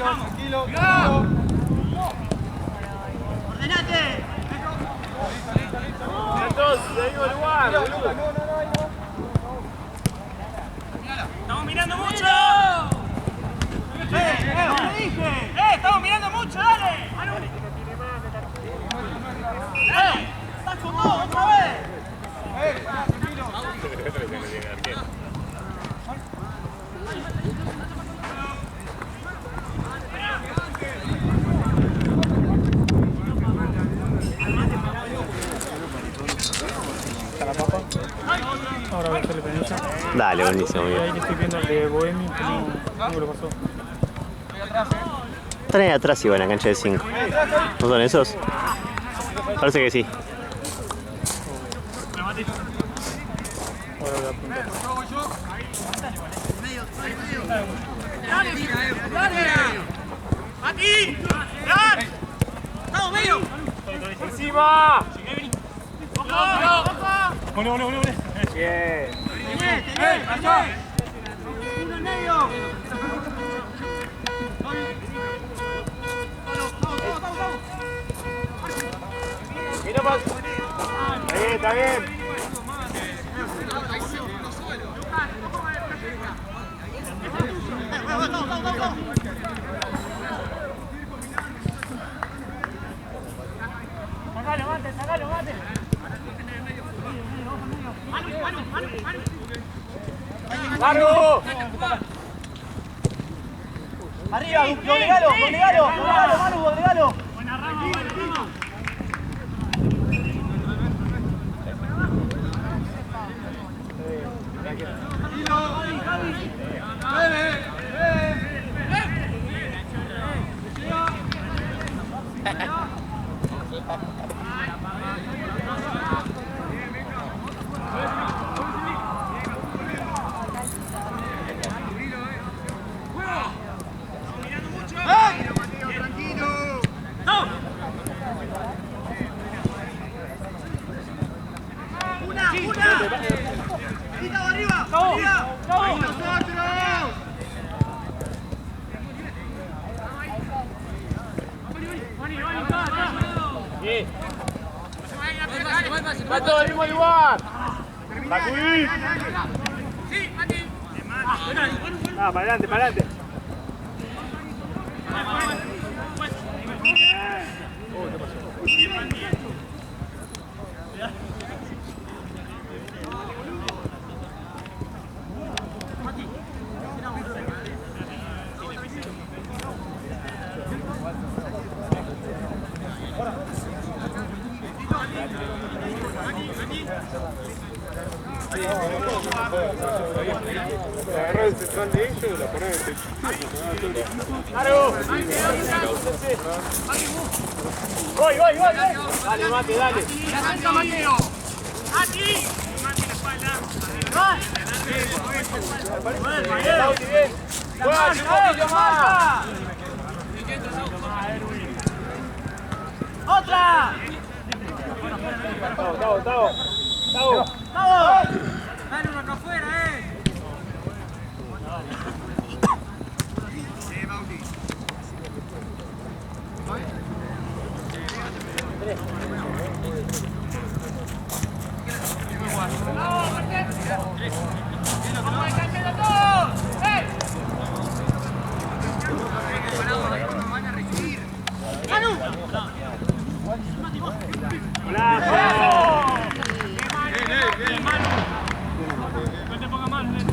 Tranquilo. ¡Ordenate! Entonces, te digo el lugar. ¡Estamos mirando mucho! ¿Qué dije? ¡Estamos mirando mucho! ¡Dale! ¡Estás con todo otra vez! Ahora voy a hacerle pendiente. Dale, buenísimo. Y ahí le estoy viendo el de Bohemi, que no me lo pasó. Están ahí atrás igual en la cancha de 5. ¿No son esos? Parece que sí. Ahora voy a apuntar. ¡Dale! ¡Mati! ¡Dale! ¡Vamos, medio! ¡Encima! ¡Ole! Bien. ¡Uno en medio! Mira más. Está bien. Sacalo, mate. ¡Largo! Arriba, doblegalo, Manu, doblegalo. Buena rama. ¡Va todo al mismo lugar! ¡Sacudí! ¡Ah, para adelante! Agarrar el central de ellos y la poner en el ¡Largo! ¡Voy! Dale, Mate, dale. ¡Avanza, Mateo! ¡Mati! ¡Mati la espalda! ¡Va! Bien. ¡Juega un poquillo más! ¡Otra! ¡Tavo! ¡Vamos! ¡Dale uno acá afuera, No te pongas mal, nene.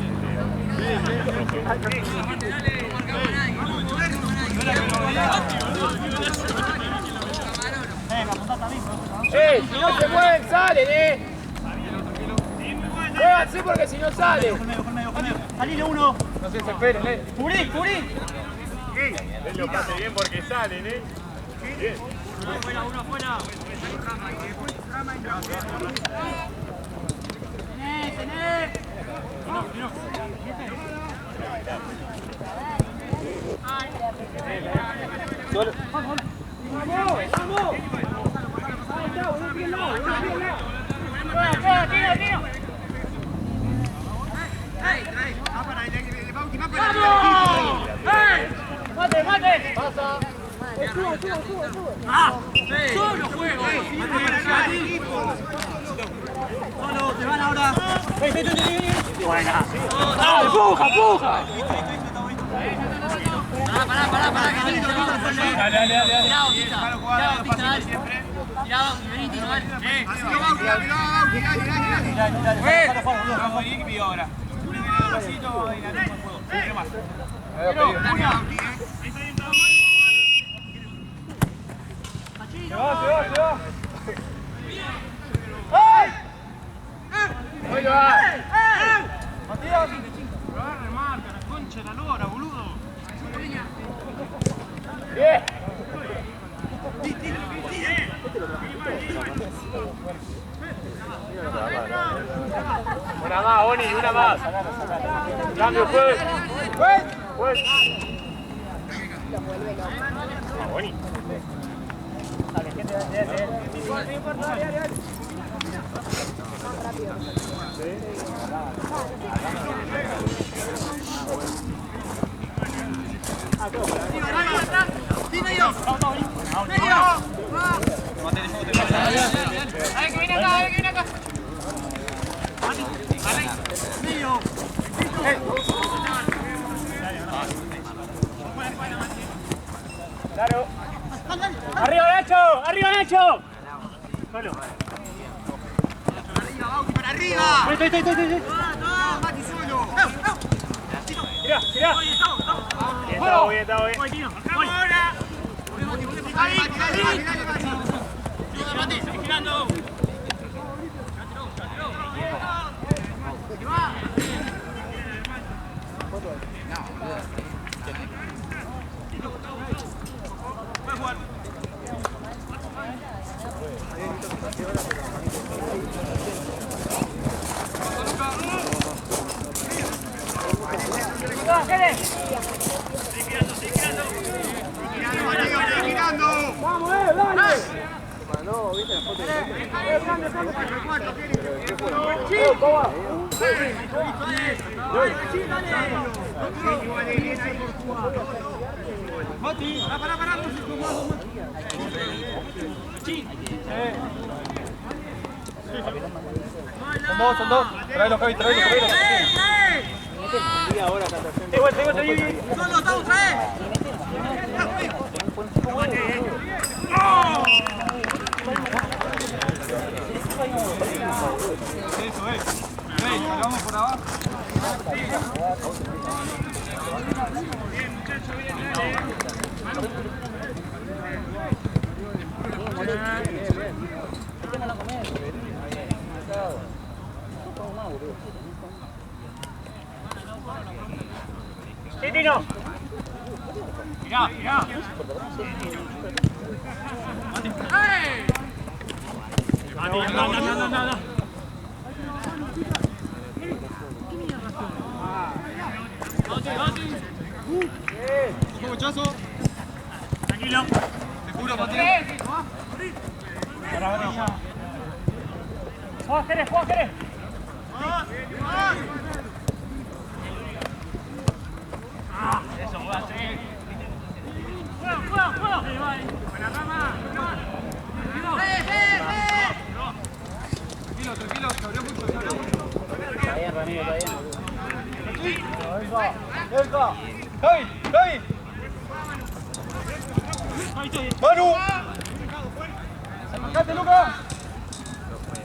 Si no se mueven, salen, Muévanse porque si no salen. Salile uno. No se desesperen, Cubrí. Él lo pase bien porque salen, Bien. Uno afuera. Tené. ¡Mate, mate! ¡Solo juego! ¡Solo, te van ahora! ¡Buena! ¡Empuja, empuja! Pará, que Tito, dale. Mirá, Bautista, dale. Mirá, vení, Tito, dale. Vamos, Nick, ahora. Un pasito y ganamos el juego. Pero más. Se va. ¡Ay! ¡Ahí va! ¡Matías! Remarca, la concha de la lora, boludo. ¡Bien! Una más, Oni, una más. Cambio, juez. Oni. Claro. ¡Arriba, Nacho! Solo. ¡Para arriba! ¡Estoy! ¡No, Mati, solo! ¡Tirá! Está bien. ¡Voy, Tino! ¡Ahora! ¡Ahí! ¡Mati, sigue girando! ¡Vamos, dale! No, viste la foto. Mati, pará. Son dos. Traelo, Javi. Ahora, solo estamos tres. Eso es. Vamos por abajo. Bien, muchacho, Sí, Tino. Mirá. ¡Hey! No. Muchacho. Tranquilo. Seguro, Matías. ¡Juega, Jerez! Eso, juega, sí. ¡Juega! Buena rama. Tranquilo, se abrió mucho. Está bien, Ramiro, está bien. ¡Venga! ¡Javi! ¡Manu! ¡Sacate, Lucas!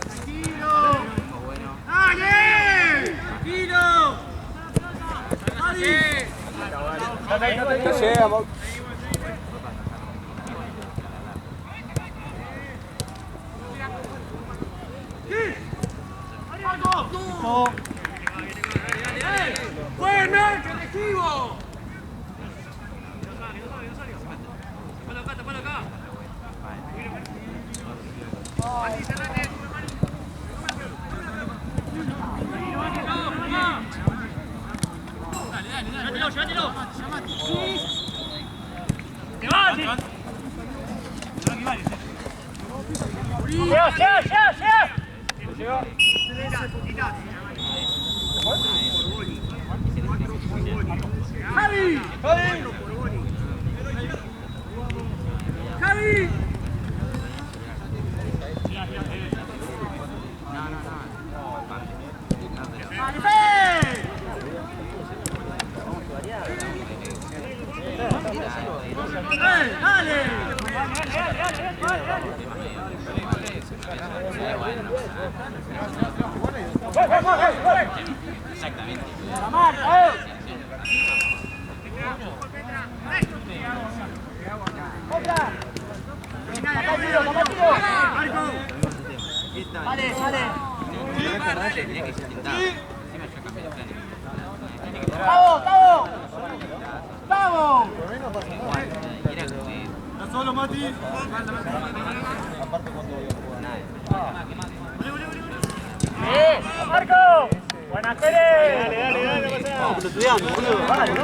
¡Tranquilo! ¡Dale! ¡Tranquilo! ¡Dale! ¡Ya llegamos! ¡No! ¡Buena! ¡Que recibo! Tapalo acá. Dale. Llévatelo. ¡Te vas! Estudiando, boludo. Dale.